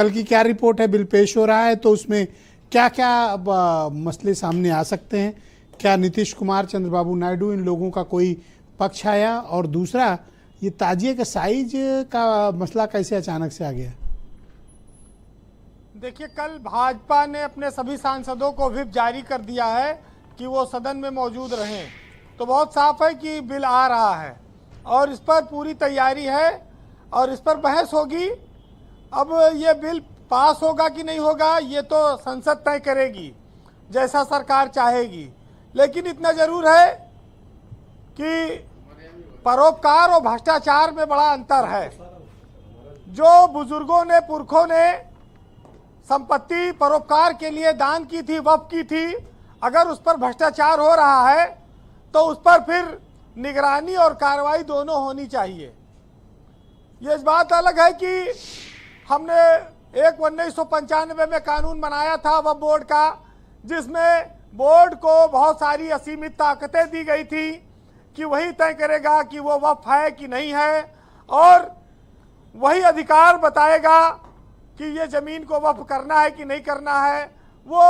कल की क्या रिपोर्ट है? बिल पेश हो रहा है तो उसमें क्या क्या मसले सामने आ सकते हैं? क्या नीतीश कुमार, चंद्रबाबू नायडू, इन लोगों का कोई पक्ष आया? और दूसरा, ये ताजिए के साइज का मसला कैसे अचानक से आ गया? देखिए, कल भाजपा ने अपने सभी सांसदों को व्हिप जारी कर दिया है कि वो सदन में मौजूद रहें। तो बहुत साफ है कि बिल आ रहा है और इस पर पूरी तैयारी है और इस पर बहस होगी। अब ये बिल पास होगा कि नहीं होगा ये तो संसद तय करेगी, जैसा सरकार चाहेगी। लेकिन इतना जरूर है कि परोपकार और भ्रष्टाचार में बड़ा अंतर है। जो बुजुर्गों ने, पुरखों ने संपत्ति परोपकार के लिए दान की थी, वक्फ की थी, अगर उस पर भ्रष्टाचार हो रहा है तो उस पर फिर निगरानी और कार्रवाई दोनों होनी चाहिए। ये इस बात अलग है कि हमने 1995 में कानून बनाया था वक्फ बोर्ड का, जिसमें बोर्ड को बहुत सारी असीमित ताकतें दी गई थी कि वही तय करेगा कि वो वक्फ है कि नहीं है, और वही अधिकार बताएगा कि ये जमीन को वक्फ करना है कि नहीं करना है। वो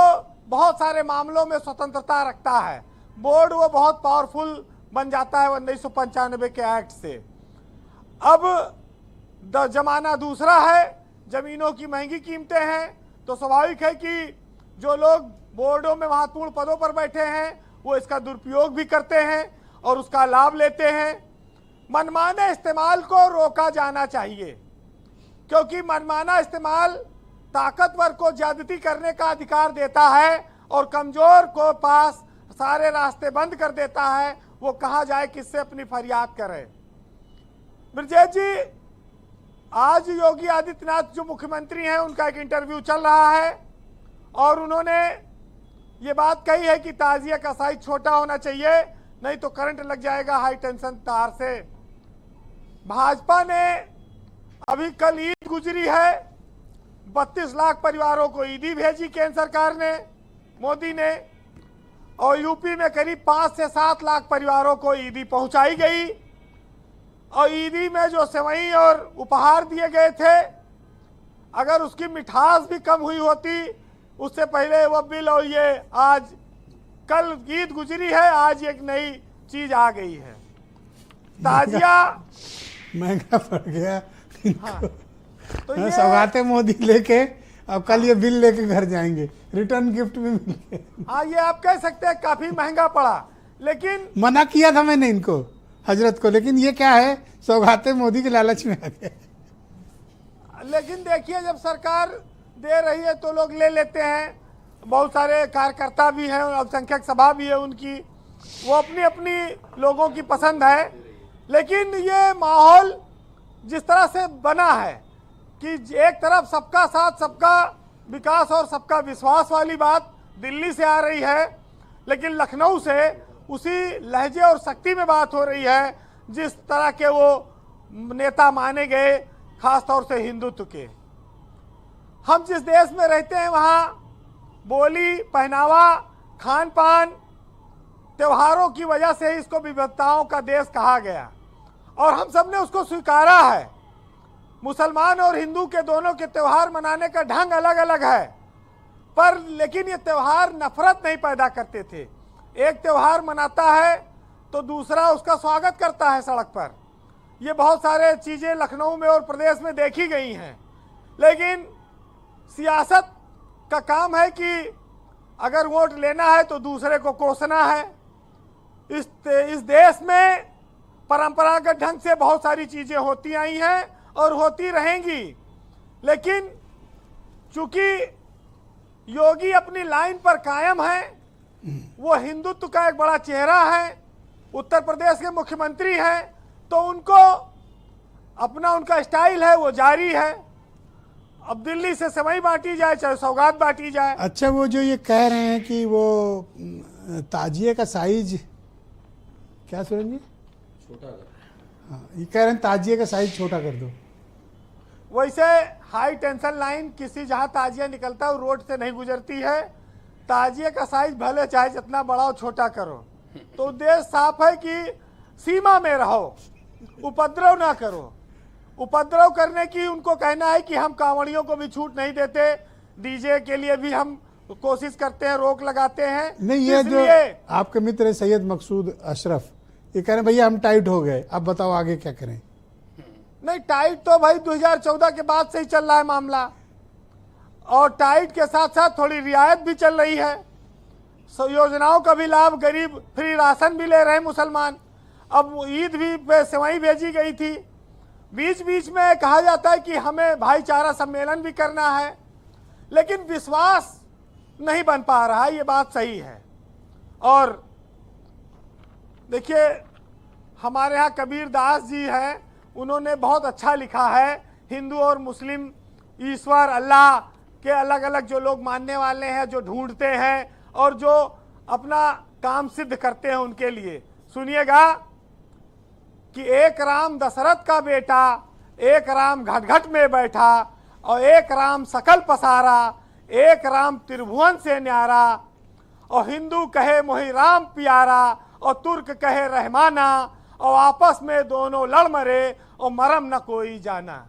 बहुत सारे मामलों में स्वतंत्रता रखता है। बोर्ड वो बहुत पावरफुल बन जाता है 1995 के एक्ट से। अब जमाना दूसरा है, जमीनों की महंगी कीमतें हैं, तो स्वाभाविक है कि जो लोग बोर्डों में महत्वपूर्ण पदों पर बैठे हैं वो इसका दुरुपयोग भी करते हैं और उसका लाभ लेते हैं। मनमाने इस्तेमाल को रोका जाना चाहिए, क्योंकि मनमाना इस्तेमाल ताकतवर को ज्यादती करने का अधिकार देता है और कमजोर को पास सारे रास्ते बंद कर देता है। वो कहाँ जाए, किससे अपनी फरियाद करे। ब्रजेश जी, आज योगी आदित्यनाथ जो मुख्यमंत्री हैं, उनका एक इंटरव्यू चल रहा है और उन्होंने ये बात कही है कि ताजिया का साइज छोटा होना चाहिए, नहीं तो करंट लग जाएगा हाई टेंशन तार से। भाजपा ने अभी कल ईद गुजरी है, 32 लाख परिवारों को ईदी भेजी केंद्र सरकार ने, मोदी ने, और यूपी में करीब 5 से 7 लाख परिवारों को ईदी पहुंचाई गई। और ईदी में जो सेवई और उपहार दिए गए थे, अगर उसकी मिठास भी कम हुई होती उससे पहले वह बिल, और ये आज कल ईद गुजरी है, आज एक नई चीज आ गई है, ताजिया महंगा पड़ गया। हाँ, तो ये सौगातें मोदी लेके अब कल ये बिल लेके घर जाएंगे, रिटर्न गिफ्ट में मिल गया। हाँ, ये आप कह सकते हैं काफी महंगा पड़ा, लेकिन मना किया था मैंने इनको, हजरत को, लेकिन ये क्या है, सौगातें मोदी के लालच में आ गए। लेकिन देखिए, जब सरकार दे रही है तो लोग ले लेते हैं। बहुत सारे कार्यकर्ता भी हैं, अल्पसंख्यक सभा भी है उनकी, वो अपनी अपनी लोगों की पसंद है। लेकिन ये माहौल जिस तरह से बना है कि एक तरफ सबका साथ, सबका विकास और सबका विश्वास वाली बात दिल्ली से आ रही है, लेकिन लखनऊ से उसी लहजे और शक्ति में बात हो रही है जिस तरह के वो नेता माने गए, खास तौर से हिंदुत्व के। हम जिस देश में रहते हैं वहाँ बोली, पहनावा, खान पान, त्योहारों की वजह से इसको विविधताओं का देश कहा गया और हम सब ने उसको स्वीकारा है। मुसलमान और हिंदू के दोनों के त्यौहार मनाने का ढंग अलग अलग है, पर लेकिन ये त्यौहार नफरत नहीं पैदा करते थे। एक त्यौहार मनाता है तो दूसरा उसका स्वागत करता है सड़क पर। ये बहुत सारे चीज़ें लखनऊ में और प्रदेश में देखी गई हैं। लेकिन सियासत का काम है कि अगर वोट लेना है तो दूसरे को कोसना है। इस देश में परंपरागत ढंग से बहुत सारी चीज़ें होती आई हैं और होती रहेंगी, लेकिन चूंकि योगी अपनी लाइन पर कायम है, वो हिंदुत्व का एक बड़ा चेहरा है, उत्तर प्रदेश के मुख्यमंत्री हैं, तो उनको अपना उनका स्टाइल है वो जारी है। अब दिल्ली से सेवई बांटी जाए चाहे सौगात बांटी जाए। अच्छा, वो जो ये कह रहे हैं कि वो ताजिए का साइज क्या सुरेंगे छोटा कर, हाँ, ये कह रहे हैं ताजिए का साइज छोटा कर दो। वैसे हाई टेंशन लाइन किसी जहां ताजिया निकलता है वो रोड से नहीं गुजरती है। ताजिए का साइज भले चाहे जितना बड़ा हो छोटा करो, तो उद्देश्य साफ है कि सीमा में रहो, उपद्रव ना करो। उपद्रव करने की उनको कहना है कि हम कांवड़ियों को भी छूट नहीं देते, डीजे के लिए भी हम कोशिश करते हैं, रोक लगाते हैं। नहीं, ये जो इसलिए आपके मित्र है सैयद मकसूद अशरफ, ये कह रहे हैं भैया हम टाइट हो गए, अब बताओ आगे क्या करें। नहीं, टाइट तो भाई 2014 के बाद से ही चल रहा है मामला, और टाइट के साथ साथ थोड़ी रियायत भी चल रही है। योजनाओं का भी लाभ, गरीब फ्री राशन भी ले रहे हैं मुसलमान। अब ईद भी सेवई भेजी गई थी। बीच बीच में कहा जाता है कि हमें भाईचारा सम्मेलन भी करना है, लेकिन विश्वास नहीं बन पा रहा है, ये बात सही है। और देखिए, हमारे यहाँ कबीर दास जी हैं, उन्होंने बहुत अच्छा लिखा है। हिंदू और मुस्लिम ईश्वर अल्लाह के अलग अलग जो लोग मानने वाले हैं, जो ढूंढते हैं और जो अपना काम सिद्ध करते हैं, उनके लिए सुनिएगा कि एक राम दशरथ का बेटा, एक राम घट घट में बैठा, और एक राम सकल पसारा, एक राम त्रिभुवन से न्यारा, और हिंदू कहे मोहि राम प्यारा, और तुर्क कहे रहमाना, और आपस में दोनों लड़ मरे, और मरम न कोई जाना।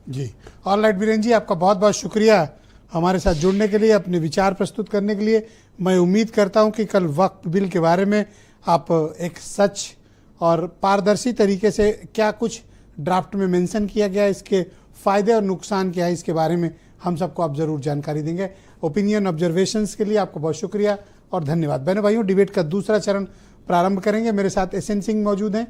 जी, ऑलराइट वीरेन जी, आपका बहुत बहुत शुक्रिया हमारे साथ जुड़ने के लिए, अपने विचार प्रस्तुत करने के लिए। मैं उम्मीद करता हूं कि कल वक्फ बिल के बारे में आप एक सच और पारदर्शी तरीके से क्या कुछ ड्राफ्ट में मेंशन किया गया, इसके फ़ायदे और नुकसान क्या है, इसके बारे में हम सबको आप ज़रूर जानकारी देंगे। ओपिनियन ऑब्जर्वेशंस के लिए आपको बहुत शुक्रिया और धन्यवाद। बहनों भाइयों, डिबेट का दूसरा चरण प्रारंभ करेंगे। मेरे साथ SN सिंह मौजूद हैं,